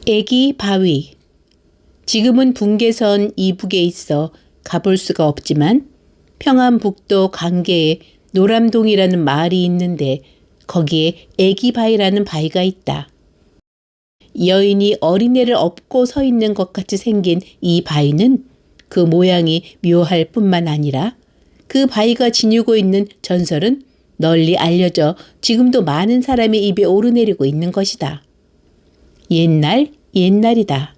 애기 바위. 지금은 분계선 이북에 있어 가볼 수가 없지만 평안북도 강계에 노람동이라는 마을이 있는데 거기에 애기 바위라는 바위가 있다. 여인이 어린애를 업고 서 있는 것 같이 생긴 이 바위는 그 모양이 묘할 뿐만 아니라 그 바위가 지니고 있는 전설은 널리 알려져 지금도 많은 사람의 입에 오르내리고 있는 것이다. 옛날이다.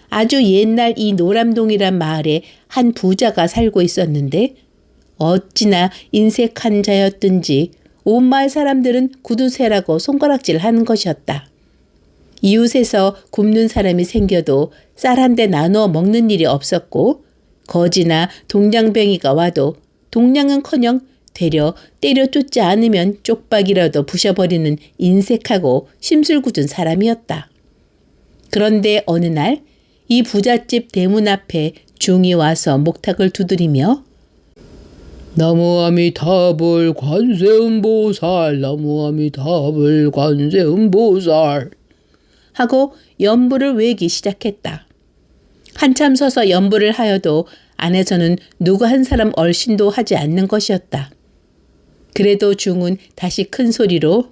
아주 옛날 이 노람동이란 마을에 한 부자가 살고 있었는데 어찌나 인색한 자였든지 온 마을 사람들은 구두쇠라고 손가락질 하는 것이었다. 이웃에서 굶는 사람이 생겨도 쌀 한 대 나누어 먹는 일이 없었고 거지나 동냥뱅이가 와도 동냥은커녕 되려 때려 쫓지 않으면 쪽박이라도 부셔버리는 인색하고 심술궂은 사람이었다. 그런데 어느 날 이 부잣집 대문 앞에 중이 와서 목탁을 두드리며 나무아미타불 관세음보살 나무아미타불 관세음보살 하고 연부를 외기 시작했다. 한참 서서 연부를 하여도 안에서는 누구 한 사람 얼씬도 하지 않는 것이었다. 그래도 중은 다시 큰 소리로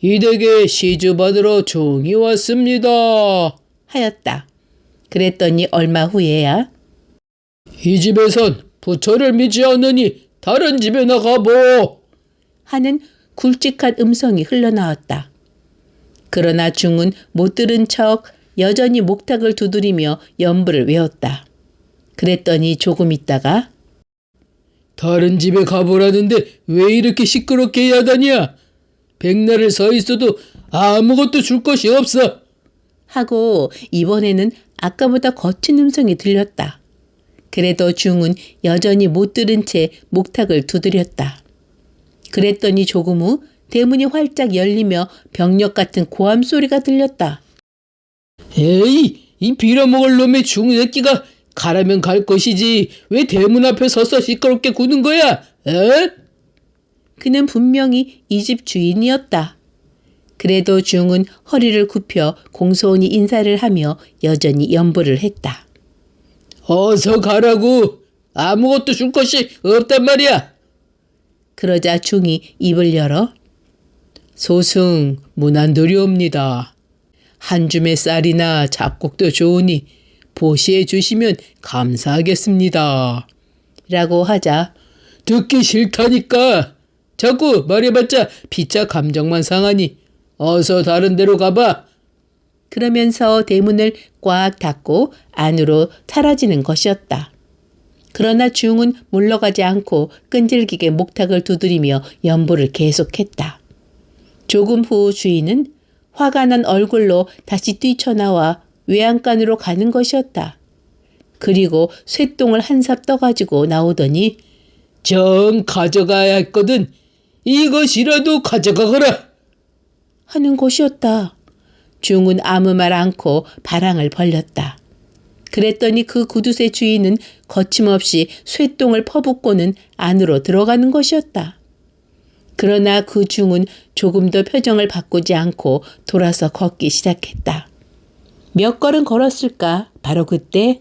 이댁에 시주받으러 중이 왔습니다 하였다. 그랬더니 얼마 후에야 이 집에선 부처를 믿지 않으니 다른 집에 나가보 하는 굵직한 음성이 흘러나왔다. 그러나 중은 못 들은 척 여전히 목탁을 두드리며 연부를 외웠다. 그랬더니 조금 있다가 다른 집에 가보라는데 왜 이렇게 시끄럽게 야단이야? 백날을 서 있어도 아무것도 줄 것이 없어 하고 이번에는 아까보다 거친 음성이 들렸다. 그래도 중은 여전히 못 들은 채 목탁을 두드렸다. 그랬더니 조금 후 대문이 활짝 열리며 병력 같은 고함 소리가 들렸다. 에이, 이 빌어먹을 놈의 중새끼가 가라면 갈 것이지 왜 대문 앞에 서서 시끄럽게 구는 거야? 에? 그는 분명히 이 집 주인이었다. 그래도 중은 허리를 굽혀 공손히 인사를 하며 여전히 연부를 했다. 어서 가라고. 아무것도 줄 것이 없단 말이야. 그러자 중이 입을 열어 소승 문안드리옵니다. 한 줌의 쌀이나 잡곡도 좋으니 보시해 주시면 감사하겠습니다. 라고 하자 듣기 싫다니까. 자꾸 말해봤자 피차 감정만 상하니 어서 다른 데로 가봐. 그러면서 대문을 꽉 닫고 안으로 사라지는 것이었다. 그러나 중은 물러가지 않고 끈질기게 목탁을 두드리며 연부를 계속했다. 조금 후 주인은 화가 난 얼굴로 다시 뛰쳐나와 외양간으로 가는 것이었다. 그리고 쇠똥을 한 삽 떠가지고 나오더니 정 가져가야 했거든. 이것이라도 가져가거라. 하는 것이었다. 중은 아무 말 않고 바랑을 벌렸다. 그랬더니 그 구두쇠 주인은 거침없이 쇠똥을 퍼붓고는 안으로 들어가는 것이었다. 그러나 그 중은 조금도 표정을 바꾸지 않고 돌아서 걷기 시작했다. 몇 걸음 걸었을까? 바로 그때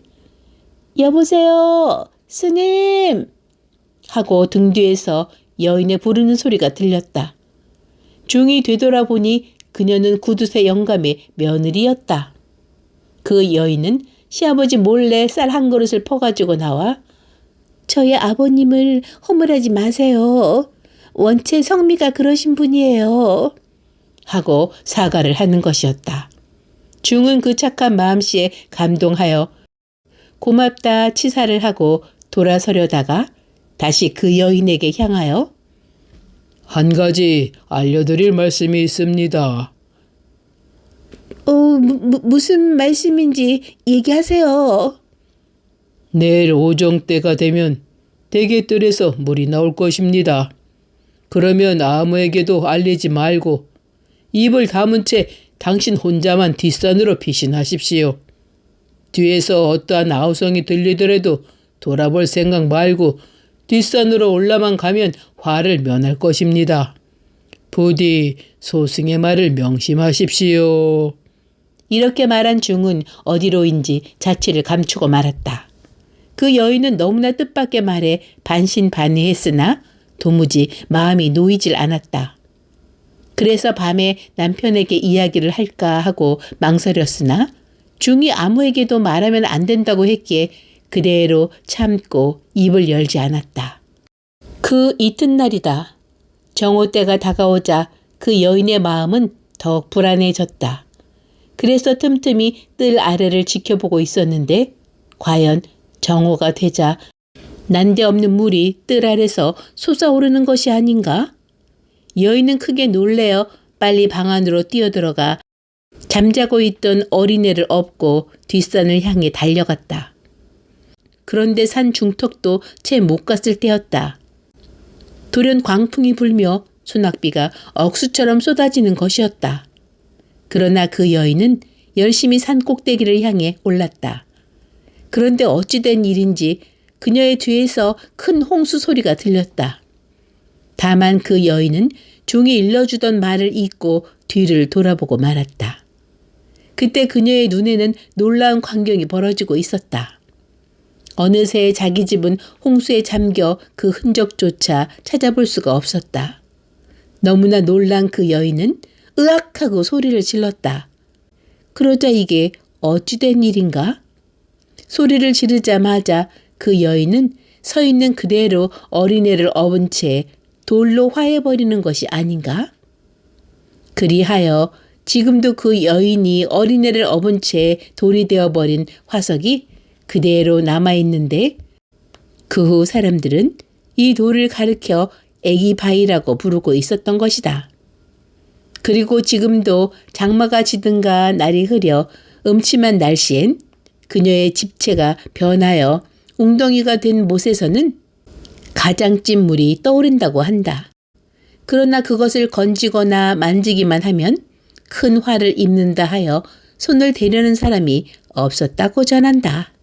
여보세요, 스님! 하고 등 뒤에서 여인의 부르는 소리가 들렸다. 중이 되돌아보니 그녀는 구두쇠 영감의 며느리였다. 그 여인은 시아버지 몰래 쌀 한 그릇을 퍼가지고 나와 저의 아버님을 허물하지 마세요. 원체 성미가 그러신 분이에요. 하고 사과를 하는 것이었다. 중은 그 착한 마음씨에 감동하여 고맙다 치사를 하고 돌아서려다가 다시 그 여인에게 향하여 한 가지 알려드릴 말씀이 있습니다. 무슨 말씀인지 얘기하세요. 내일 오정 때가 되면 대게뜰에서 물이 나올 것입니다. 그러면 아무에게도 알리지 말고 입을 다문 채 당신 혼자만 뒷산으로 피신하십시오. 뒤에서 어떠한 아우성이 들리더라도 돌아볼 생각 말고 뒷산으로 올라만 가면 화를 면할 것입니다. 부디 소승의 말을 명심하십시오. 이렇게 말한 중은 어디로인지 자취를 감추고 말았다. 그 여인은 너무나 뜻밖의 말에 반신반의했으나 도무지 마음이 놓이질 않았다. 그래서 밤에 남편에게 이야기를 할까 하고 망설였으나 중이 아무에게도 말하면 안 된다고 했기에 그대로 참고 입을 열지 않았다. 그 이튿날이다. 정오 때가 다가오자 그 여인의 마음은 더욱 불안해졌다. 그래서 틈틈이 뜰 아래를 지켜보고 있었는데 과연 정오가 되자 난데없는 물이 뜰 아래서 솟아오르는 것이 아닌가? 여인은 크게 놀래어 빨리 방 안으로 뛰어들어가 잠자고 있던 어린애를 업고 뒷산을 향해 달려갔다. 그런데 산 중턱도 채 못 갔을 때였다. 돌연 광풍이 불며 소낙비가 억수처럼 쏟아지는 것이었다. 그러나 그 여인은 열심히 산 꼭대기를 향해 올랐다. 그런데 어찌된 일인지 그녀의 뒤에서 큰 홍수 소리가 들렸다. 다만 그 여인은 종이 일러주던 말을 잊고 뒤를 돌아보고 말았다. 그때 그녀의 눈에는 놀라운 광경이 벌어지고 있었다. 어느새 자기 집은 홍수에 잠겨 그 흔적조차 찾아볼 수가 없었다. 너무나 놀란 그 여인은 으악하고 소리를 질렀다. 그러자 이게 어찌된 일인가? 소리를 지르자마자 그 여인은 서 있는 그대로 어린애를 업은 채 돌로 화해버리는 것이 아닌가? 그리하여 지금도 그 여인이 어린애를 업은 채 돌이 되어버린 화석이 그대로 남아있는데 그 후 사람들은 이 돌을 가리켜 애기바위라고 부르고 있었던 것이다. 그리고 지금도 장마가 지든가 날이 흐려 음침한 날씨엔 그녀의 집체가 변하여 웅덩이가 된 못에서는 가장찐 물이 떠오른다고 한다. 그러나 그것을 건지거나 만지기만 하면 큰 화를 입는다 하여 손을 대려는 사람이 없었다고 전한다.